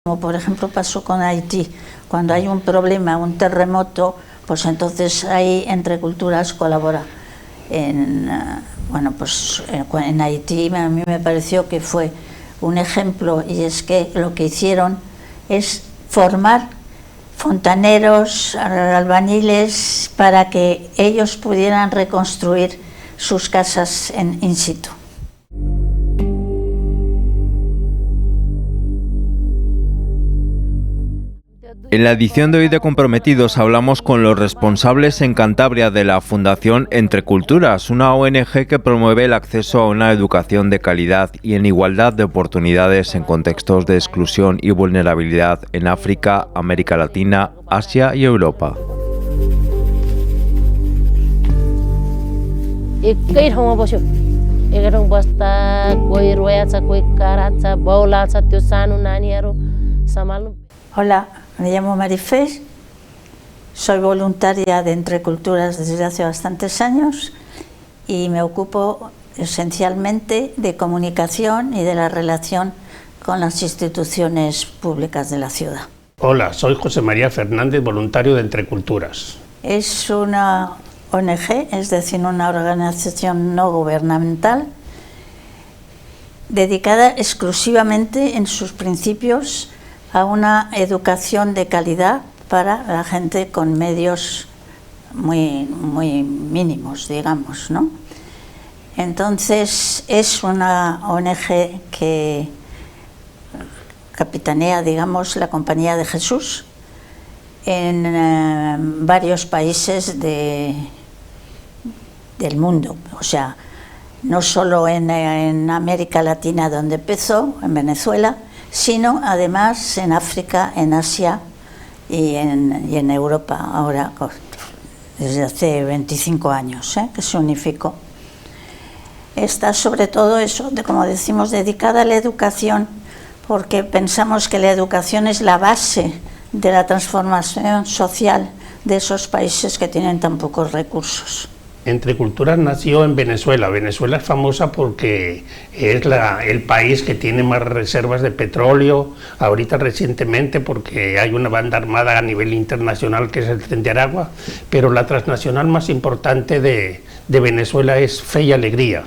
Como por ejemplo pasó con Haití, cuando hay un problema, un terremoto, pues entonces ahí Entre Culturas colabora. En Haití a mí me pareció que fue un ejemplo, y es que lo que hicieron es formar fontaneros, albañiles, para que ellos pudieran reconstruir sus casas in situ. En la edición de hoy de Comprometidos hablamos con los responsables en Cantabria de la Fundación Entre Culturas, una ONG que promueve el acceso a una educación de calidad y en igualdad de oportunidades en contextos de exclusión y vulnerabilidad en África, América Latina, Asia y Europa. Hola, me llamo Marifé, soy voluntaria de Entre Culturas desde hace bastantes años y me ocupo esencialmente de comunicación y de la relación con las instituciones públicas de la ciudad. Hola, soy José María Fernández, voluntario de Entre Culturas. Es una ONG, es decir, una organización no gubernamental dedicada exclusivamente en sus principios a una educación de calidad para la gente con medios muy mínimos, digamos, ¿no? Entonces es una ONG que capitanea, digamos, la Compañía de Jesús en varios países del mundo, o sea, no solo en América Latina, donde empezó, en Venezuela, sino además en África, en Asia y en Europa, ahora desde hace 25 años que se unificó. Está sobre todo eso, como decimos, dedicada a la educación, porque pensamos que la educación es la base de la transformación social de esos países que tienen tan pocos recursos. Entre Culturas nació en Venezuela. Venezuela es famosa porque es el país que tiene más reservas de petróleo, ahorita recientemente porque hay una banda armada a nivel internacional que es el Tren de Aragua, pero la transnacional más importante de Venezuela es Fe y Alegría.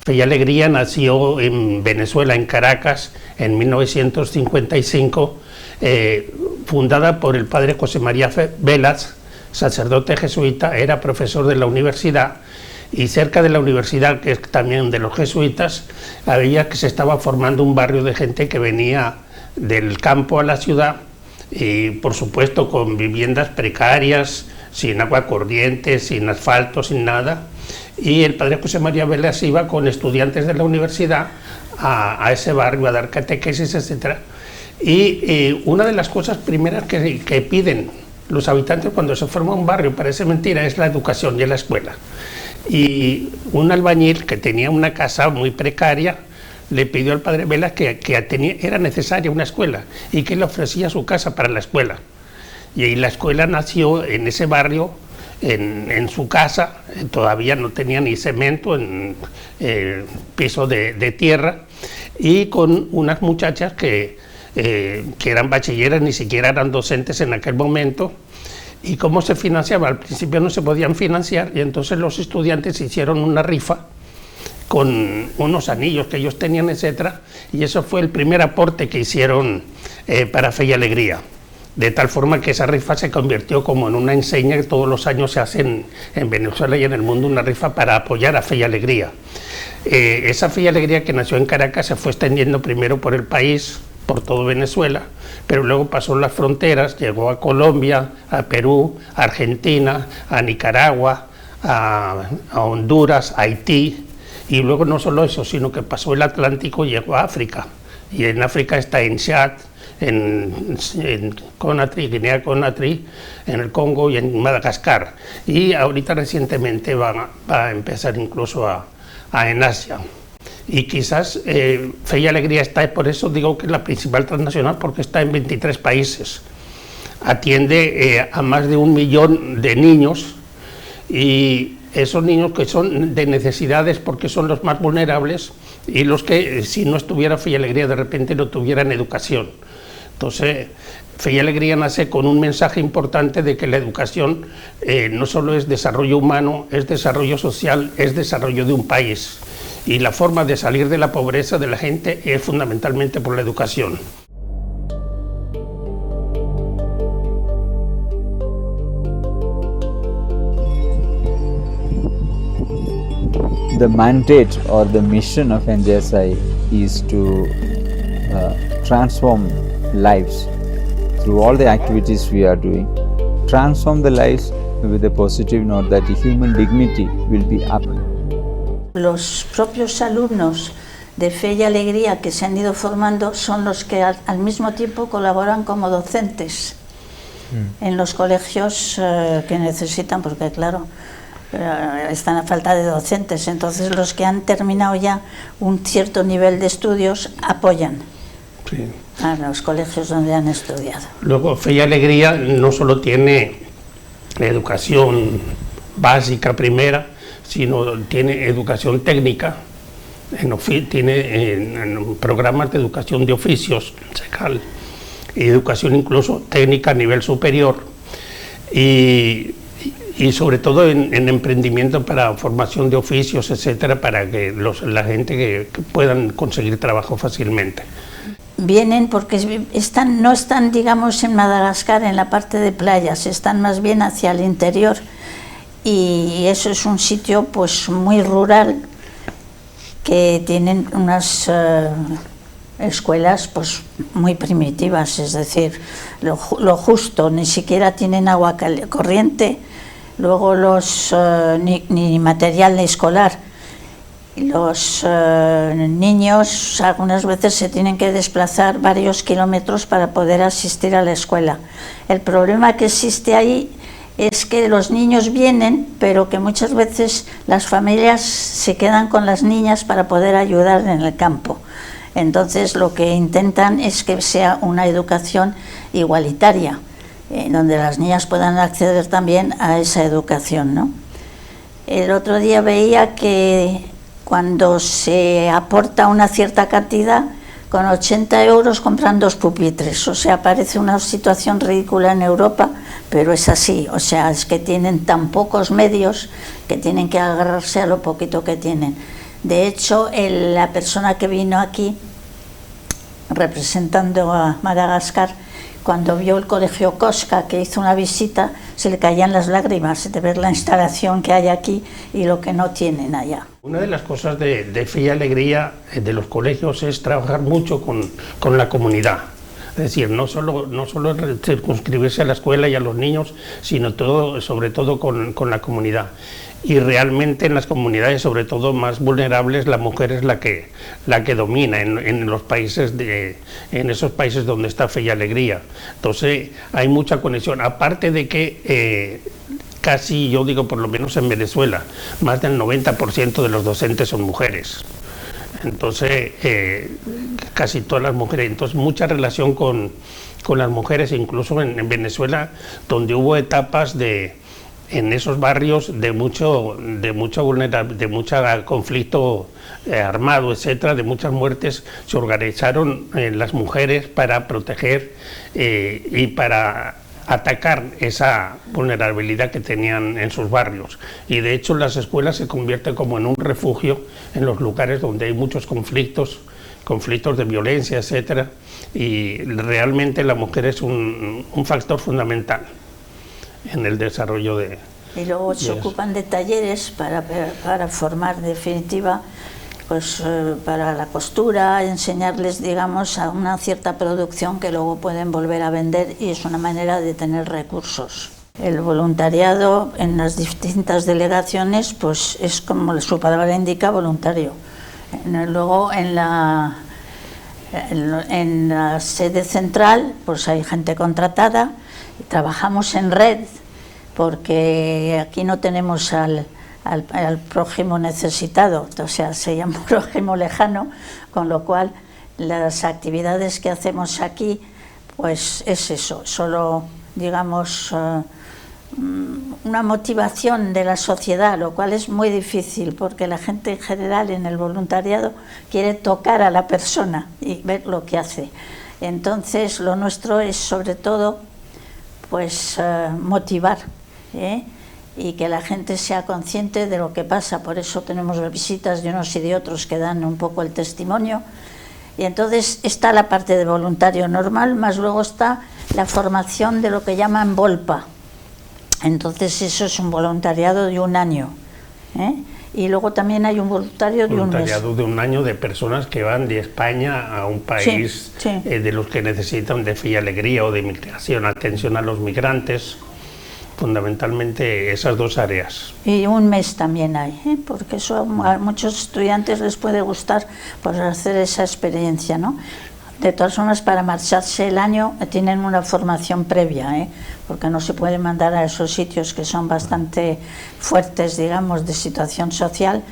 Fe y Alegría nació en Venezuela, en Caracas, en 1955, fundada por el padre José María Velas, sacerdote jesuita, era profesor de la universidad, y cerca de la universidad, que es también de los jesuitas, había que se estaba formando un barrio de gente que venía del campo a la ciudad, y por supuesto con viviendas precarias, sin agua corriente, sin asfalto, sin nada, y el padre José María Vélez iba con estudiantes de la universidad a ese barrio a dar catequesis, etc. Y una de las cosas primeras que piden los habitantes cuando se forma un barrio, parece mentira, es la educación y la escuela. Y un albañil que tenía una casa muy precaria le pidió al padre Velas que era necesaria una escuela y que le ofrecía su casa para la escuela. Y ahí la escuela nació en ese barrio, en su casa, todavía no tenía ni cemento, en piso de tierra, y con unas muchachas que eran bachilleras, ni siquiera eran docentes en aquel momento. ¿Y cómo se financiaba? Al principio no se podían financiar, y entonces los estudiantes hicieron una rifa con unos anillos que ellos tenían, etcétera, y eso fue el primer aporte que hicieron para Fe y Alegría, de tal forma que esa rifa se convirtió como en una enseña que todos los años se hace en Venezuela y en el mundo, una rifa para apoyar a Fe y Alegría. Esa Fe y Alegría, que nació en Caracas, se fue extendiendo primero por el país, por todo Venezuela, pero luego pasó las fronteras, llegó a Colombia, a Perú, a Argentina, a Nicaragua, a Honduras, a Haití, y luego no solo eso, sino que pasó el Atlántico y llegó a África, y en África está en Chad, en Conakry, Guinea Conakry, en el Congo y en Madagascar, y ahorita recientemente va a empezar incluso en Asia. Y quizás Fe y Alegría está, por eso digo que es la principal transnacional, porque está en 23 países. Atiende a más de 1 millón de niños, y esos niños que son de necesidades porque son los más vulnerables y los que si no estuviera Fe y Alegría de repente no tuvieran educación. Entonces, Fe y Alegría nace con un mensaje importante de que la educación no solo es desarrollo humano, es desarrollo social, es desarrollo de un país. Y la forma de salir de la pobreza de la gente es fundamentalmente por la educación. The mandate or the mission of NJSI is to transform lives through all the activities we are doing. Transform the lives with a positive note that the human dignity will be up. Los propios alumnos de Fe y Alegría que se han ido formando son los que al mismo tiempo colaboran como docentes en los colegios que necesitan, porque claro, están a falta de docentes, entonces los que han terminado ya un cierto nivel de estudios apoyan a los colegios donde han estudiado. Luego, Fe y Alegría no solo tiene educación básica primera, sino tiene educación técnica, tiene programas de educación de oficios, educación incluso técnica a nivel superior, y sobre todo en emprendimiento para formación de oficios, etcétera, para que la gente que puedan conseguir trabajo fácilmente. Vienen porque no están, digamos, en Madagascar, en la parte de playas, están más bien hacia el interior, y eso es un sitio pues muy rural, que tienen unas escuelas pues muy primitivas, es decir, lo justo, ni siquiera tienen agua corriente, luego ni material escolar. Los niños algunas veces se tienen que desplazar varios kilómetros para poder asistir a la escuela. El problema que existe ahí es que los niños vienen, pero que muchas veces las familias se quedan con las niñas para poder ayudar en el campo. Entonces lo que intentan es que sea una educación igualitaria, donde las niñas puedan acceder también a esa educación, ¿no? El otro día veía que cuando se aporta una cierta cantidad, con 80 euros compran 2 pupitres, o sea, parece una situación ridícula en Europa, pero es así, o sea, es que tienen tan pocos medios que tienen que agarrarse a lo poquito que tienen. De hecho, la persona que vino aquí representando a Madagascar, cuando vio el colegio Cosca, que hizo una visita, se le caían las lágrimas de ver la instalación que hay aquí y lo que no tienen allá. Una de las cosas de Fe y Alegría de los colegios es trabajar mucho con la comunidad. Es decir, no solo circunscribirse a la escuela y a los niños, sino sobre todo con la comunidad. Y realmente en las comunidades, sobre todo más vulnerables, la mujer es la que domina en los países en esos países donde está Fe y Alegría. Entonces hay mucha conexión, aparte de que casi, yo digo por lo menos en Venezuela, más del 90% de los docentes son mujeres. Entonces casi todas las mujeres, entonces mucha relación con las mujeres, incluso en Venezuela, donde hubo etapas en esos barrios de mucho conflicto armado, etcétera, de muchas muertes, se organizaron las mujeres para proteger y para atacar esa vulnerabilidad que tenían en sus barrios. Y de hecho las escuelas se convierten como en un refugio en los lugares donde hay muchos conflictos de violencia, etcétera, y realmente la mujer es un factor fundamental en el desarrollo de... Y luego se ocupan de talleres para formar, en definitiva, pues para la costura, enseñarles, digamos, a una cierta producción que luego pueden volver a vender, y es una manera de tener recursos. El voluntariado en las distintas delegaciones, pues es como su palabra indica, voluntario. Luego en la sede central, pues hay gente contratada, trabajamos en red, porque aquí no tenemos al prójimo necesitado, o sea, se llama prójimo lejano, con lo cual las actividades que hacemos aquí, pues es eso, solo, digamos, una motivación de la sociedad, lo cual es muy difícil, porque la gente en general en el voluntariado quiere tocar a la persona y ver lo que hace. Entonces lo nuestro es sobre todo pues motivar, y que la gente sea consciente de lo que pasa. Por eso tenemos visitas de unos y de otros que dan un poco el testimonio. Y entonces está la parte de voluntario normal, más luego está la formación de lo que llaman Volpa. Entonces eso es un voluntariado de 1 año, y luego también hay un voluntariado de un mes. Voluntariado de 1 año de personas que van de España a un país, sí. De los que necesitan de fe y alegría o de migración, atención a los migrantes, fundamentalmente esas 2 áreas. Y 1 mes también hay, porque eso a muchos estudiantes les puede gustar, pues, hacer esa experiencia, ¿no? De todas formas, para marcharse el año tienen una formación previa, porque no se puede mandar a esos sitios que son bastante fuertes, digamos, de situación social,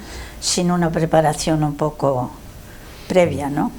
sin una preparación un poco previa, ¿no?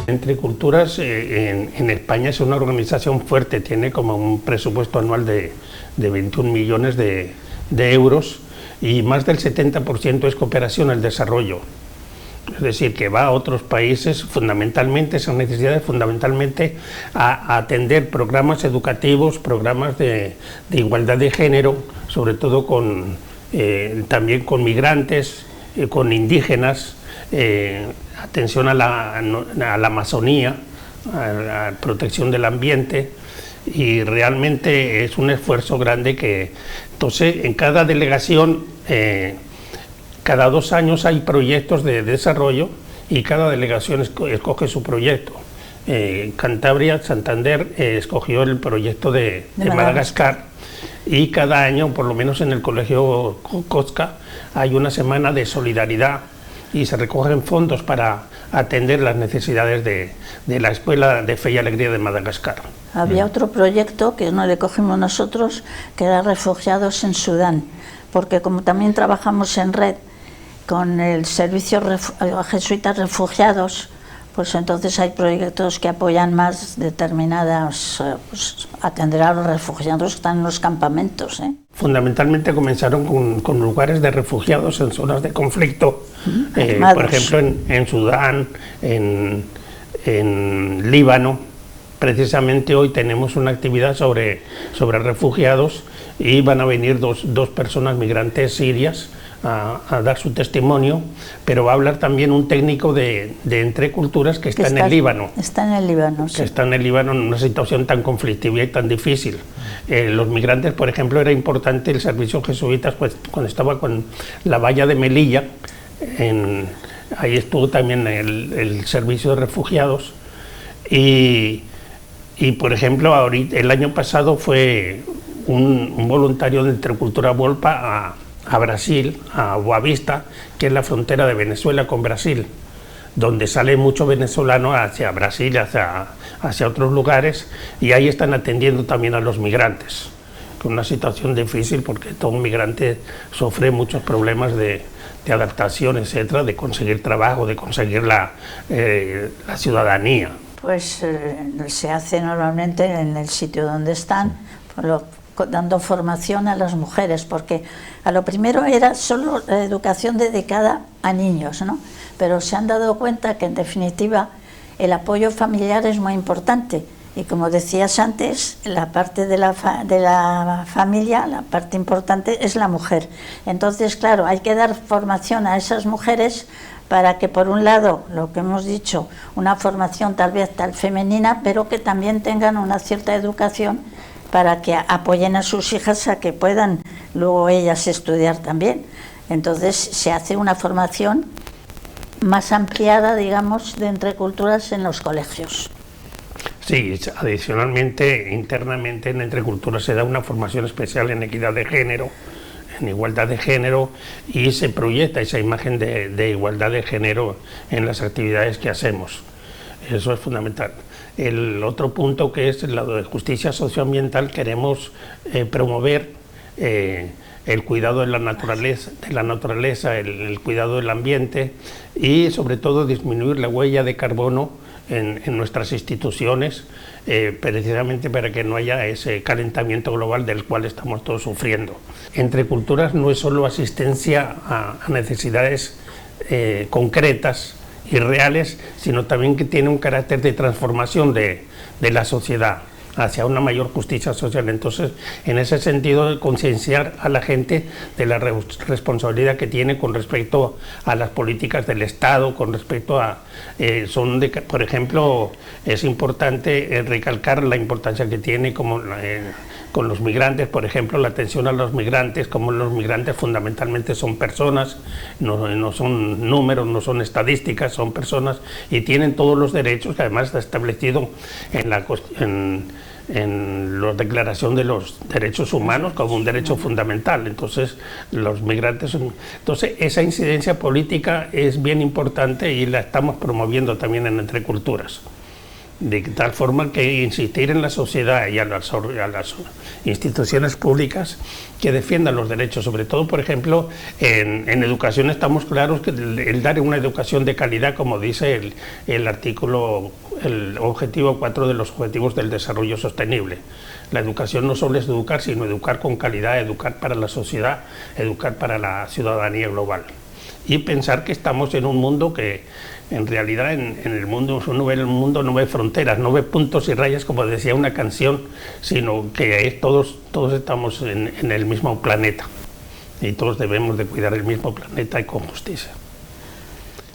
Entre Culturas en España es una organización fuerte, tiene como un presupuesto anual de 21 millones de euros y más del 70% es cooperación al desarrollo. Es decir, que va a otros países fundamentalmente, esas necesidades fundamentalmente a atender programas educativos, programas de igualdad de género, sobre todo también con migrantes, con indígenas, atención a la Amazonía, a la protección del ambiente, y realmente es un esfuerzo grande que, entonces, en cada delegación, cada 2 años hay proyectos de desarrollo y cada delegación escoge su proyecto. Cantabria, Santander escogió el proyecto de Madagascar, y cada año, por lo menos en el Colegio Cosca, hay una semana de solidaridad y se recogen fondos para atender las necesidades de la Escuela de Fe y Alegría de Madagascar. Había otro proyecto que no le cogimos nosotros, que era refugiados en Sudán, porque como también trabajamos en red con el Servicio Jesuitas Refugiados, pues entonces hay proyectos que apoyan más determinadas, pues, atender a los refugiados que están en los campamentos. Fundamentalmente comenzaron con lugares de refugiados en zonas de conflicto, por ejemplo en Sudán, en Líbano. Precisamente hoy tenemos una actividad sobre refugiados y van a venir dos personas migrantes sirias a dar su testimonio, pero va a hablar también un técnico de Entre Culturas que está en el Líbano. Está en el Líbano, sí. Que está en el Líbano en una situación tan conflictiva y tan difícil. Los migrantes, por ejemplo, era importante el servicio jesuitas, pues cuando estaba con la valla de Melilla, ahí estuvo también el servicio de refugiados, y por ejemplo, ahorita, el año pasado fue un voluntario de Entre Cultura Volpa a Brasil, a Boa Vista, que es la frontera de Venezuela con Brasil, donde sale mucho venezolano hacia Brasil, hacia otros lugares, y ahí están atendiendo también a los migrantes, con una situación difícil porque todo migrante sufre muchos problemas de adaptación, etcétera, de conseguir trabajo, de conseguir la ciudadanía. Pues se hace normalmente en el sitio donde están, dando formación a las mujeres, porque a lo primero era solo la educación dedicada a niños, ¿no? Pero se han dado cuenta que en definitiva el apoyo familiar es muy importante, y como decías antes, la parte de la familia, la parte importante es la mujer. Entonces, claro, hay que dar formación a esas mujeres para que, por un lado, lo que hemos dicho, una formación tal vez femenina, pero que también tengan una cierta educación para que apoyen a sus hijas a que puedan luego ellas estudiar también. Entonces se hace una formación más ampliada, digamos, de Entre Culturas en los colegios. Sí, adicionalmente, internamente en Entre Culturas se da una formación especial en equidad de género, en igualdad de género, y se proyecta esa imagen de igualdad de género en las actividades que hacemos. Eso es fundamental. el otro punto, que es la de justicia socioambiental, queremos promover el cuidado de la naturaleza, el cuidado del ambiente y sobre todo disminuir la huella de carbono en nuestras instituciones, precisamente para que no haya ese calentamiento global del cual estamos todos sufriendo. Entre Culturas no es solo asistencia a necesidades concretas y reales, sino también que tiene un carácter de transformación de la sociedad hacia una mayor justicia social. Entonces, en ese sentido, concienciar a la gente de la responsabilidad que tiene con respecto a las políticas del Estado, con respecto a, por ejemplo, es importante recalcar la importancia que tiene como con los migrantes, por ejemplo, la atención a los migrantes, como los migrantes fundamentalmente son personas, no son números, no son estadísticas, son personas y tienen todos los derechos, que además está establecido en la Declaración de los Derechos Humanos como un derecho fundamental. Entonces, los migrantes entonces, esa incidencia política es bien importante y la estamos promoviendo también en Entre Culturas. De tal forma que insistir en la sociedad y a las instituciones públicas que defiendan los derechos, sobre todo, por ejemplo, en educación estamos claros que el dar una educación de calidad, como dice el artículo, el objetivo 4 de los Objetivos del Desarrollo Sostenible. La educación no solo es educar, sino educar con calidad, educar para la sociedad, educar para la ciudadanía global. Y pensar que estamos en un mundo que, en realidad, en el mundo, uno ve el mundo, no ve fronteras, no ve puntos y rayas, como decía una canción, sino que todos estamos en el mismo planeta y todos debemos de cuidar el mismo planeta y con justicia.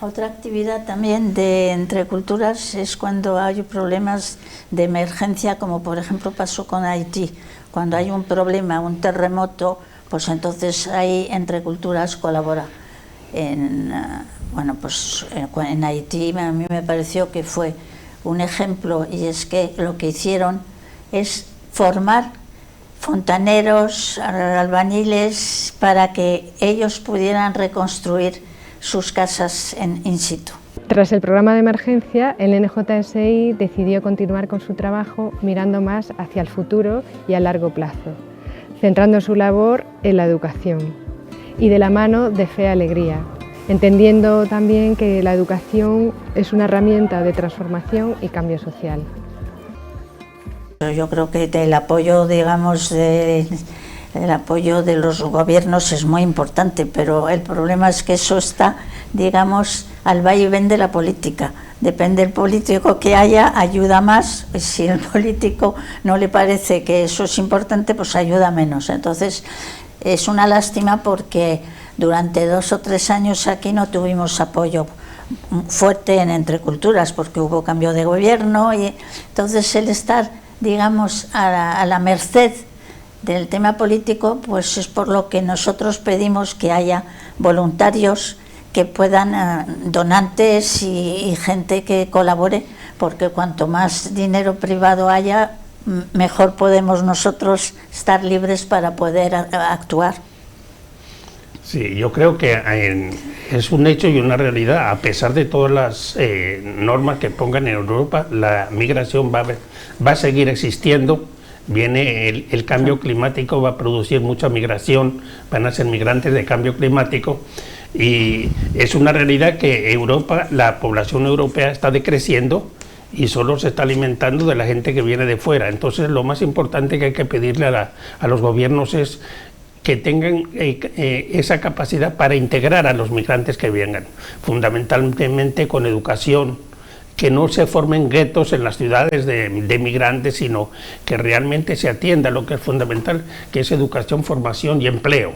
Otra actividad también de Entre Culturas es cuando hay problemas de emergencia, como por ejemplo pasó con Haití. Cuando hay un problema, un terremoto, pues entonces ahí Entre Culturas colabora. En Haití a mí me pareció que fue un ejemplo, y es que lo que hicieron es formar fontaneros, albañiles, para que ellos pudieran reconstruir sus casas in situ. Tras el programa de emergencia, el NJSI decidió continuar con su trabajo mirando más hacia el futuro y a largo plazo, centrando su labor en la educación y de la mano de Fe y Alegría, entendiendo también que la educación es una herramienta de transformación y cambio social. Yo creo que el apoyo, digamos, el apoyo de los gobiernos es muy importante, pero el problema es que eso está, digamos, al vaivén de la política. Depende del político que haya, ayuda más. Si el político no le parece que eso es importante, pues ayuda menos. Entonces, es una lástima porque durante 2 o 3 años aquí no tuvimos apoyo fuerte en Entre Culturas porque hubo cambio de gobierno, y entonces el estar, digamos, a la merced del tema político, pues es por lo que nosotros pedimos que haya voluntarios que puedan, donantes y gente que colabore, porque cuanto más dinero privado haya, mejor podemos nosotros estar libres para poder actuar. Sí, yo creo que es un hecho y una realidad. A pesar de todas las normas que pongan en Europa, la migración va a seguir existiendo. Viene el cambio climático, va a producir mucha migración, van a ser migrantes de cambio climático, y es una realidad que Europa, la población europea está decreciendo y solo se está alimentando de la gente que viene de fuera. Entonces, lo más importante que hay que pedirle a los gobiernos es que tengan esa capacidad para integrar a los migrantes que vengan, fundamentalmente con educación, que no se formen guetos en las ciudades de migrantes, sino que realmente se atienda a lo que es fundamental, que es educación, formación y empleo.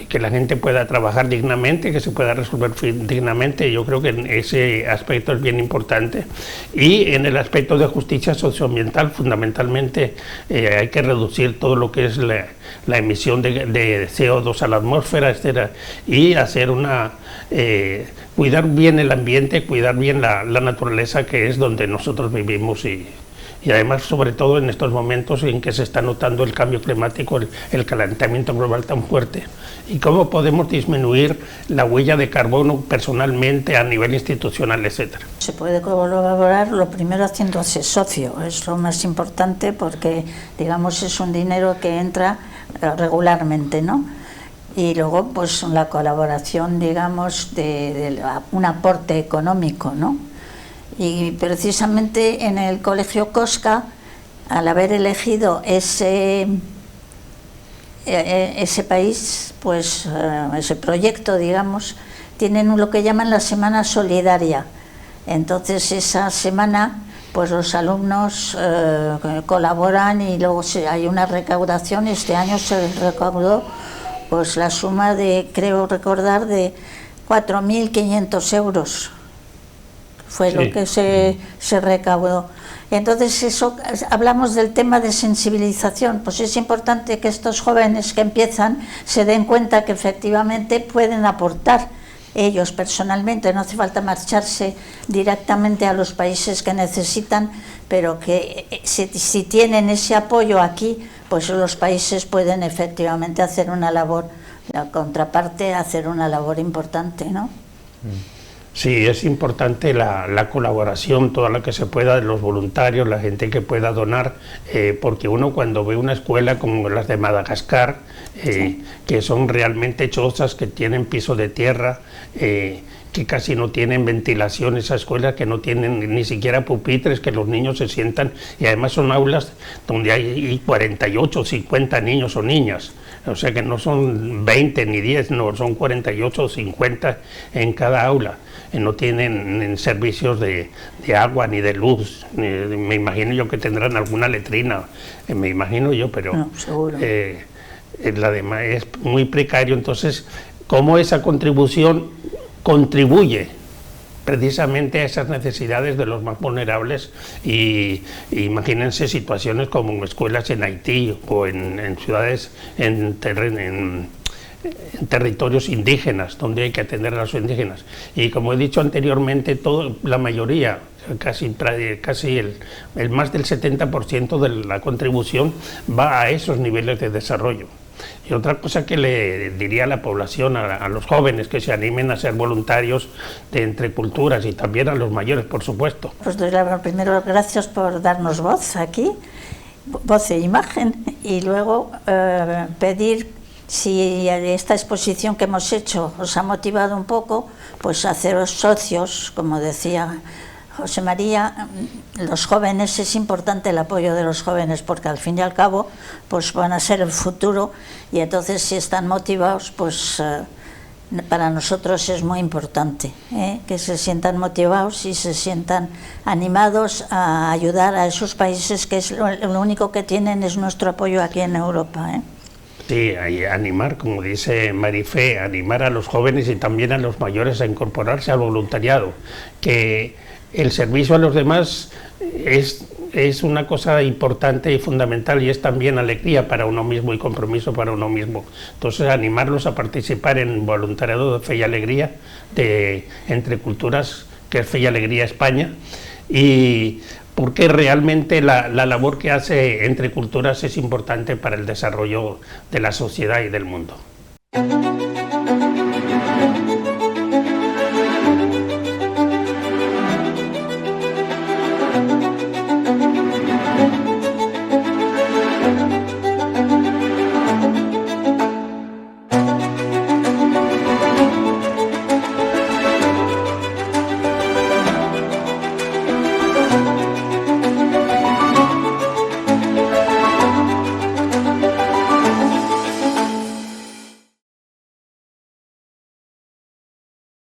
Que la gente pueda trabajar dignamente, que se pueda resolver dignamente. Yo creo que ese aspecto es bien importante. Y en el aspecto de justicia socioambiental, fundamentalmente hay que reducir todo lo que es la emisión de CO2 a la atmósfera, etc. Y hacer cuidar bien el ambiente, cuidar bien la naturaleza, que es donde nosotros vivimos y y además sobre todo en estos momentos en que se está notando el cambio climático, el calentamiento global tan fuerte, y cómo podemos disminuir la huella de carbono personalmente a nivel institucional, etcétera. Se puede colaborar lo primero haciéndose socio, es lo más importante porque digamos es un dinero que entra regularmente, ¿no? Y luego pues la colaboración digamos de un aporte económico, ¿no? Y precisamente en el Colegio Cosca, al haber elegido ese país, pues ese proyecto, digamos, tienen lo que llaman la Semana Solidaria. Entonces esa semana, pues los alumnos colaboran y luego hay una recaudación. Este año se recaudó pues la suma de, creo recordar, de 4.500 euros. Fue sí. Lo que se recaudó. Entonces eso, hablamos del tema de sensibilización, pues es importante que estos jóvenes que empiezan se den cuenta que efectivamente pueden aportar ellos personalmente, no hace falta marcharse directamente a los países que necesitan, pero que si tienen ese apoyo aquí, pues los países pueden efectivamente hacer una labor, la contraparte hacer una labor importante, ¿no? Sí, es importante la colaboración, toda la que se pueda, de los voluntarios, la gente que pueda donar, porque uno cuando ve una escuela como las de Madagascar, sí. Que son realmente chozas, que tienen piso de tierra, que casi no tienen ventilación, esas escuelas que no tienen ni siquiera pupitres, que los niños se sientan, y además son aulas donde hay 48 o 50 niños o niñas, o sea que no son 20 ni 10, no, son 48 o 50 en cada aula. No tienen servicios de agua ni de luz, me imagino yo que tendrán alguna letrina, me imagino yo, pero no, seguro. La demás es muy precario. Entonces, ¿cómo esa contribución contribuye precisamente a esas necesidades de los más vulnerables? Y imagínense situaciones como escuelas en Haití o en ciudades, en territorios indígenas, donde hay que atender a los indígenas. Y como he dicho anteriormente, la mayoría, casi el más del 70% de la contribución va a esos niveles de desarrollo. Y otra cosa que le diría a la población, a los jóvenes, que se animen a ser voluntarios de Entre Culturas, y también a los mayores, por supuesto. Pues doy primero gracias por darnos voz aquí, voz e imagen, y luego pedir, si esta exposición que hemos hecho os ha motivado un poco, pues haceros socios, como decía José María, los jóvenes, es importante el apoyo de los jóvenes, porque al fin y al cabo pues van a ser el futuro, y entonces si están motivados, pues para nosotros es muy importante, que se sientan motivados y se sientan animados a ayudar a esos países, que es lo único que tienen es nuestro apoyo aquí en Europa, Sí, animar, como dice Marifé, animar a los jóvenes y también a los mayores a incorporarse al voluntariado, que el servicio a los demás es una cosa importante y fundamental, y es también alegría para uno mismo y compromiso para uno mismo. Entonces, animarlos a participar en voluntariado de Fe y Alegría, de Entre Culturas, que es Fe y Alegría España, y porque realmente la labor que hace Entre Culturas es importante para el desarrollo de la sociedad y del mundo.